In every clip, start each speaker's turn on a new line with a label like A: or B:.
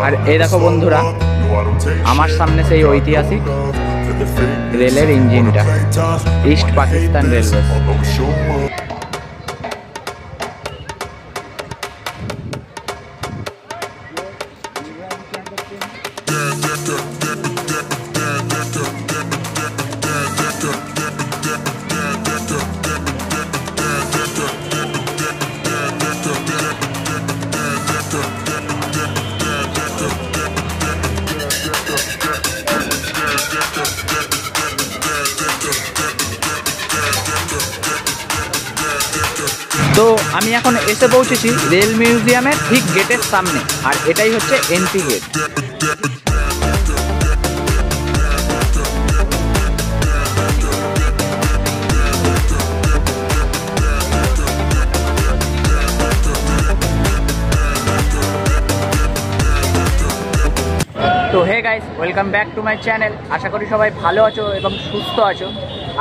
A: আর এই দেখো বন্ধুরা, আমার সামনে সেই ঐতিহাসিক রেলের ইঞ্জিনটা, ইস্ট পাকিস্তান রেলওয়ে। তো আমি এখন এসে পৌঁছেছি রেল মিউজিয়ামের ঠিক গেটের সামনে, আর এটাই হচ্ছে এন্ট্রি গেট। তো hey guys, welcome back to my channel. আশা করি সবাই ভালো আছো এবং সুস্থ আছো।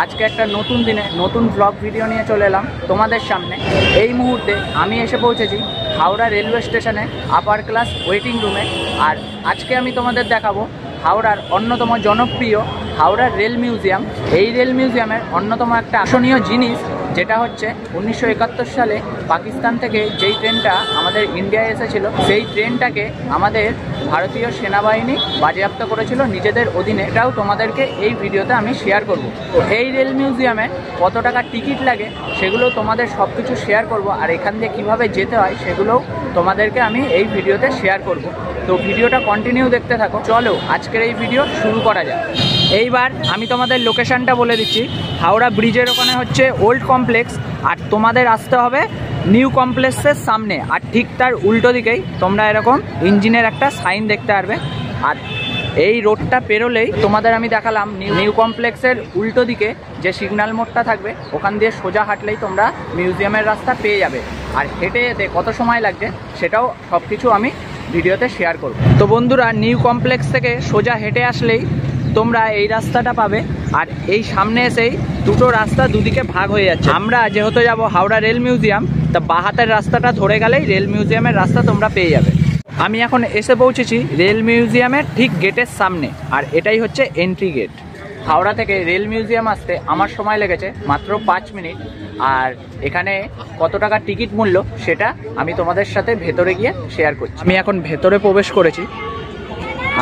A: আজকে একটা নতুন দিনে নতুন ব্লগ ভিডিও নিয়ে চলে এলাম তোমাদের সামনে। এই মুহূর্তে আমি এসে পৌঁছেছি হাওড়া রেলওয়ে স্টেশনে আপার ক্লাস ওয়েটিং রুমে। আর আজকে আমি তোমাদের দেখাবো হাওড়ার অন্যতম জনপ্রিয় হাওড়া রেল মিউজিয়াম। এই রেল মিউজিয়ামের অন্যতম একটা আকর্ষণীয় জিনিস যেটা হচ্ছে 1971 সালে পাকিস্তান থেকে যেই ট্রেনটা আমাদের ইন্ডিয়ায় এসেছিল, সেই ট্রেনটাকে আমাদের ভারতীয় সেনাবাহিনী বাজেয়াপ্ত করেছিল নিজেদের অধীনে। এটাও তোমাদেরকে এই ভিডিওতে আমি শেয়ার করব। তো এই রেল মিউজিয়ামে কত টাকা টিকিট লাগে সেগুলো তোমাদের সব কিছু শেয়ার করব, আর এখান দিয়ে কীভাবে যেতে হয় সেগুলোও তোমাদেরকে আমি এই ভিডিওতে শেয়ার করব। তো ভিডিওটা কন্টিনিউ দেখতে থাকো। চলো আজকের এই ভিডিও শুরু করা যাক। এইবার আমি তোমাদের লোকেশানটা বলে দিচ্ছি। হাওড়া ব্রিজের ওখানে হচ্ছে ওল্ড কমপ্লেক্স, আর তোমাদের আসতে হবে নিউ কমপ্লেক্সের সামনে, আর ঠিক তার উল্টো দিকেই তোমরা এরকম ইঞ্জিনের একটা সাইন দেখতে পারবে। আর এই রোডটা পেরোলেই তোমাদের আমি দেখালাম নিউ কমপ্লেক্সের উল্টো দিকে যে সিগন্যাল মোড়টা থাকবে, ওখান দিয়ে সোজা হাঁটলেই তোমরা মিউজিয়ামের রাস্তা পেয়ে যাবে। আর হেঁটে যেতে কত সময় লাগছে সেটাও সব কিছু আমি ভিডিওতে শেয়ার করব। তো বন্ধুরা, নিউ কমপ্লেক্স থেকে সোজা হেঁটে আসলেই তোমরা এই রাস্তাটা পাবে। আর এই সামনে এসেই দুটো রাস্তা দুদিকে ভাগ হয়ে যাচ্ছে। আমরা যেহেতু যাব হাওড়া রেল মিউজিয়াম, তা বাঁ হাতের রাস্তাটা ধরে গেলেই রেল মিউজিয়ামের রাস্তা তোমরা পেয়ে যাবে। আমি এখন এসে পৌঁছেছি রেল মিউজিয়ামের ঠিক গেটের সামনে, আর এটাই হচ্ছে এন্ট্রি গেট। হাওড়া থেকে রেল মিউজিয়াম আসতে আমার সময় লেগেছে মাত্র 5 মিনিট। আর এখানে কত টাকা টিকিট মূল্য সেটা আমি তোমাদের সাথে ভেতরে গিয়ে শেয়ার করছি। আমি এখন ভেতরে প্রবেশ করেছি,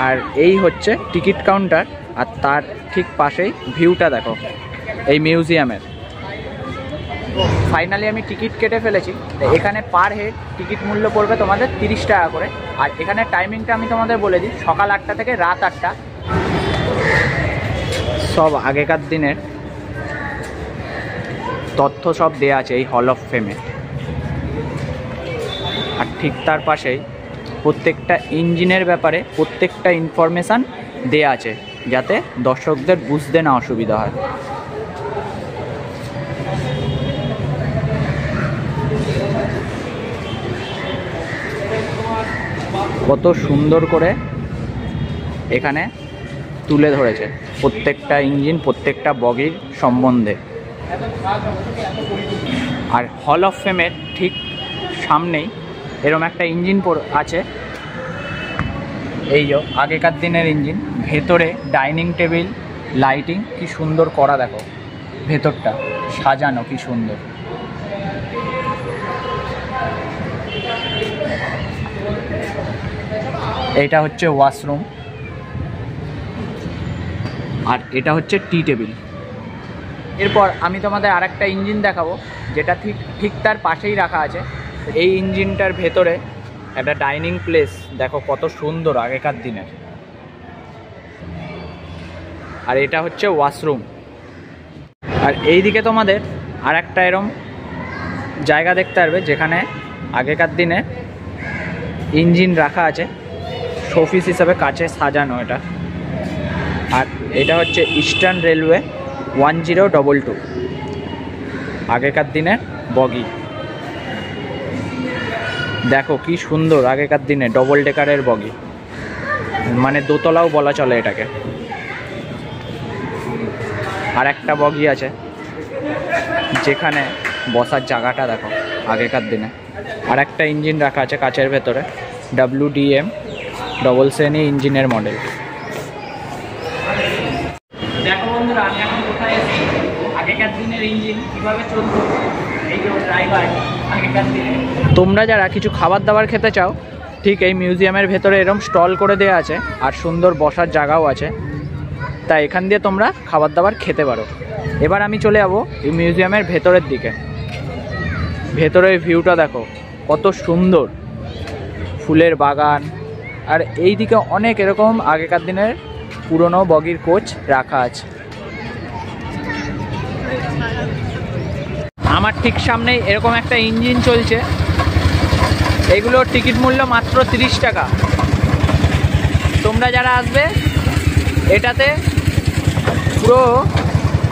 A: আর এই হচ্ছে টিকিট কাউন্টার, আর তার ঠিক পাশেই ভিউটা দেখো এই মিউজিয়ামের। ফাইনালি আমি টিকিট কেটে ফেলেছি। এখানে পার হেড টিকিট মূল্য পড়বে তোমাদের 30 টাকা করে। আর এখানে টাইমিংটা আমি তোমাদের বলে দিই, সকাল 8টা থেকে রাত 8টা। সব আগেকার দিনের তথ্য সব দেয়া আছে এই হল অফ ফেমে। আর ঠিক তার পাশেই প্রত্যেকটা ইঞ্জিনের ব্যাপারে প্রত্যেকটা ইনফরমেশান দেয়া আছে, যাতে দর্শকদের বুঝতে না অসুবিধা হয়। কত সুন্দর করে এখানে তুলে ধরেছে প্রত্যেকটা ইঞ্জিন, প্রত্যেকটা বগির সম্বন্ধে। আর হল অফ ফেমের ঠিক সামনেই এরম একটা ইঞ্জিন আছে, এই যে আগেকার দিনের ইঞ্জিন। ভেতরে ডাইনিং টেবিল, লাইটিং কি সুন্দর করা, দেখো ভেতরটা সাজানো কি সুন্দর। এইটা হচ্ছে ওয়াশরুম, আর এটা হচ্ছে টি টেবিল। এরপর আমি তোমাদের আরেকটা ইঞ্জিন দেখাবো, যেটা ঠিক তার পাশেই রাখা আছে। এই ইঞ্জিনটার ভেতরে একটা ডাইনিং প্লেস দেখো কত সুন্দর আগেকার দিনের। আর এটা হচ্ছে ওয়াশরুম। আর এই দিকে তোমাদের আর একটা এরম জায়গা দেখতে পারবে, যেখানে আগেকার দিনে ইঞ্জিন রাখা আছে, শোপিস হিসাবে কাছে সাজানো এটা। আর এটা হচ্ছে ইস্টার্ন রেলওয়ে 1022, আগেকার দিনের বগি। দেখো কি সুন্দর আগেকার দিনে ডবল ডেকারের বগি, মানে দোতলাও বলা চলে এটাকে। আর একটা বগি আছে যেখানে বসার জায়গাটা দেখো আগেকার দিনে। আর একটা ইঞ্জিন রাখা আছে কাচের ভেতরে, WDM ডবল শ্রেণী ইঞ্জিনের মডেল। দেখো বন্ধুরা, আমি এখন কোথায় এসেছি, আগেকার দিনের ইঞ্জিন কীভাবে চলতো, এই যে ড্রাইভার আগেকার দিনে। তোমরা যারা কিছু খাবার দাবার খেতে চাও, ঠিক এই মিউজিয়ামের ভেতরে এরকম স্টল করে দেওয়া আছে, আর সুন্দর বসার জায়গাও আছে, তাই এখান দিয়ে তোমরা খাবার দাবার খেতে পারো। এবার আমি চলে যাবো এই মিউজিয়ামের ভেতরের দিকে। ভেতরের ভিউটা দেখো কত সুন্দর, ফুলের বাগান, আর এই দিকে অনেক এরকম আগেকার দিনের পুরনো বগির কোচ রাখা আছে। আমার ঠিক সামনেই এরকম একটা ইঞ্জিন চলছে, এইগুলোর টিকিট মূল্য মাত্র 30 টাকা। তোমরা যারা আসবে এটাতে পুরো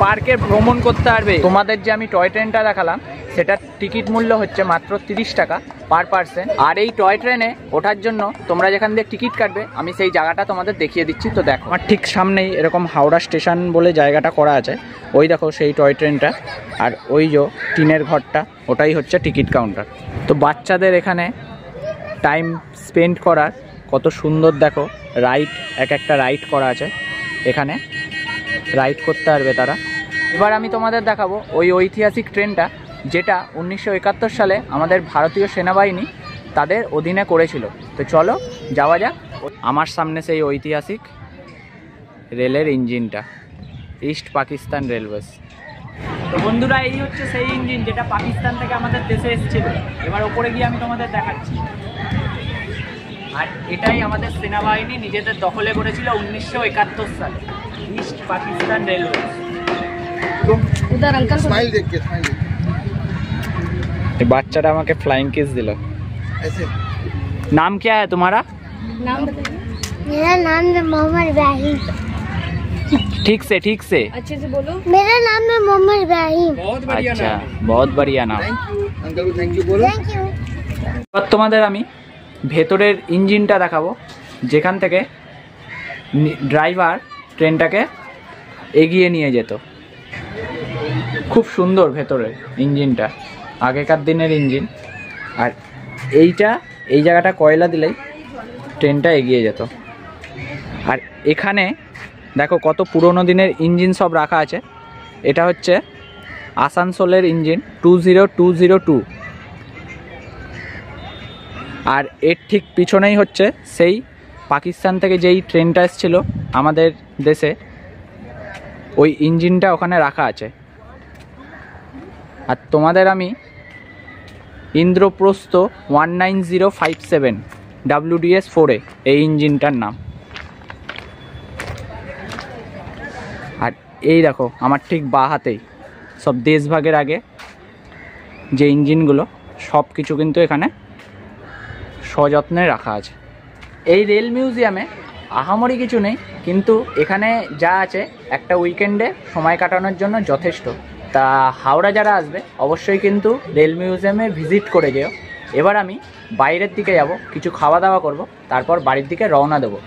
A: পার্কে ভ্রমণ করতে পারবে। তোমাদের যে আমি টয় ট্রেনটা দেখালাম সেটার টিকিট মূল্য হচ্ছে মাত্র 30 টাকা পার পার্সন। আর এই টয় ট্রেনে ওঠার জন্য তোমরা যেখান দিয়ে টিকিট কাটবে আমি সেই জায়গাটা তোমাদের দেখিয়ে দিচ্ছি। তো দেখো, আমার ঠিক সামনেই এরকম হাওড়া স্টেশন বলে জায়গাটা করা আছে, ওই দেখো সেই টয় ট্রেনটা, আর ওই যে টিনের ঘরটা ওটাই হচ্ছে টিকিট কাউন্টার। তো বাচ্চাদের এখানে টাইম স্পেন্ড করার কত সুন্দর দেখো রাইড, এক একটা রাইড করা আছে, এখানে রাইড করতে পারবে তারা। এবার আমি তোমাদের দেখাবো ওই ঐতিহাসিক ট্রেনটা, যেটা 1971 সালে আমাদের ভারতীয় সেনাবাহিনী তাদের অধীনে করেছিল। তো চলো যাওয়া যাক। আমার সামনে সেই ঐতিহাসিক রেলের ইঞ্জিনটা, ইস্ট পাকিস্তান রেলওয়েজ। তো বন্ধুরা, এই হচ্ছে সেই ইঞ্জিন যেটা পাকিস্তান থেকে আমাদের দেশে এসেছিল। এবার ওপরে গিয়ে আমি তোমাদের দেখাচ্ছি। আর এটাই আমাদের সেনাবাহিনী নিজেদের দখলে করেছিল 1971 সালে, ইস্ট পাকিস্তান রেলওয়েজ।
B: उधर अंकल
C: स्माइल देख के स्माइल देख
A: ये बच्चा আমাকে फ्लाइंग किस दिला।
C: ऐसे
A: नाम क्या है तुम्हारा?
B: नाम बताइए।
D: मेरा नाम है मोहम्मद इब्राहिम।
A: ठीक से
B: अच्छे से बोलो।
D: मेरा नाम है मोहम्मद इब्राहिम।
C: बहुत बढ़िया
A: अच्छा,
C: नाम
A: बहुत बढ़िया नाम।
C: थैंक यू अंकल को थैंक यू बोलो।
D: Thank you.
A: এবার তোমাদের আমি ভেতরের ইঞ্জিনটা দেখাবো, যেখান থেকে ড্রাইভার ট্রেনটাকে এগিয়ে নিয়ে যেত। খুব সুন্দর ভেতরের ইঞ্জিনটা, আগেকার দিনের ইঞ্জিন। আর এই জায়গাটা কয়লা দিলেই ট্রেনটা এগিয়ে যেত। আর এখানে দেখো কত পুরনো দিনের ইঞ্জিন সব রাখা আছে। এটা হচ্ছে আসানসোলের ইঞ্জিন 20202। আর এর ঠিক পিছনেই হচ্ছে সেই পাকিস্তান থেকে যেই ট্রেনটা এসেছিল আমাদের দেশে, ওই ইঞ্জিনটা ওখানে রাখা আছে। আর তোমাদের আমি ইন্দ্রপ্রস্থ 19057 WDS-4A এই ইঞ্জিনটার নাম। আর এই দেখো আমার ঠিক বাঁ হাতেই সব দেশভাগের আগে যে ইঞ্জিনগুলো, সব কিছু কিন্তু এখানে সযত্নে রাখা আছে। এই রেল মিউজিয়ামে আহামরি কিছু নেই, কিন্তু এখানে যা আছে একটা উইকেন্ডে সময় কাটানোর জন্য যথেষ্ট। তা হাওড়া যারা আসবে অবশ্যই কিন্তু রেল মিউজিয়ামে ভিজিট করে যেও। এবার আমি বাইরের দিকে যাব, কিছু খাওয়া দাওয়া করব, তারপর বাড়ির দিকে রওনা দেবো।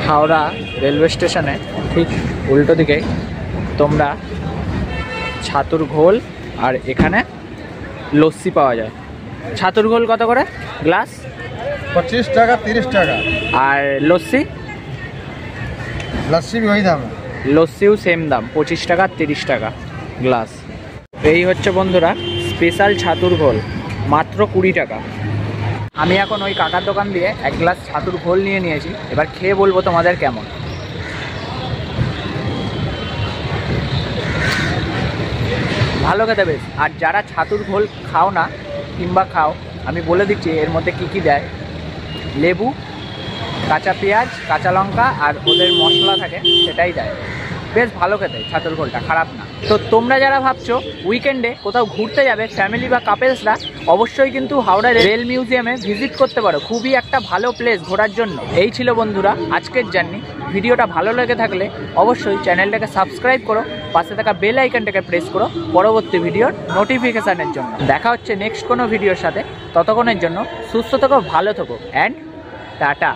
A: হাওড়া রেলওয়ে স্টেশনে ঠিক উল্টো দিকে তোমরা ছাতুর ঘোল আর এখানে লস্যি পাওয়া যায়। ছাতুর ঘোল কত করে গ্লাস?
C: 25 টাকা 30 টাকা।
A: আর লস্যি?
C: लस्सी भी वही दाम है।
A: লস্যিও সেম দাম, 25 টাকা 30 টাকা গ্লাস। এই হচ্ছে বন্ধুরা স্পেশাল ছাতুর ঘোল, মাত্র 20 টাকা। আমি এখন ওই কাকার দোকান দিয়ে এক গ্লাস ছাতুর ঘোল নিয়ে নিয়েছি, এবার খেয়ে বলবো তোমাদের কেমন। ভালো খেতে বেশ। আর যারা ছাতুর ঘোল খাও না কিংবা খাও, আমি বলে দিচ্ছি এর মধ্যে কি কি দেয়। লেবু, কাঁচা পেঁয়াজ, কাঁচা লঙ্কা, আর ওদের মশলা থাকে সেটাই দেয়। বেশ ভালো খেতে ছাতুর ঘোলটা, খারাপ না। তো তোমরা যারা ভাবছো উইকেন্ডে কোথাও ঘুরতে যাবে ফ্যামিলি বা কাপেলসরা, অবশ্যই কিন্তু হাওড়া রেল মিউজিয়ামে ভিজিট করতে পারো। খুবই একটা ভালো প্লেস ঘোরার জন্য। এই ছিল বন্ধুরা আজকের জার্নি। ভিডিওটা ভালো লেগে থাকলে অবশ্যই চ্যানেলটাকে সাবস্ক্রাইব করো, পাশে থাকা বেল আইকনটাকে প্রেস করো পরবর্তী ভিডিওর নোটিফিকেশানের জন্য। দেখা হচ্ছে নেক্সট কোনো ভিডিওর সাথে। ততক্ষণের জন্য সুস্থ থেকো, ভালো থেকো, অ্যান্ড টাটা।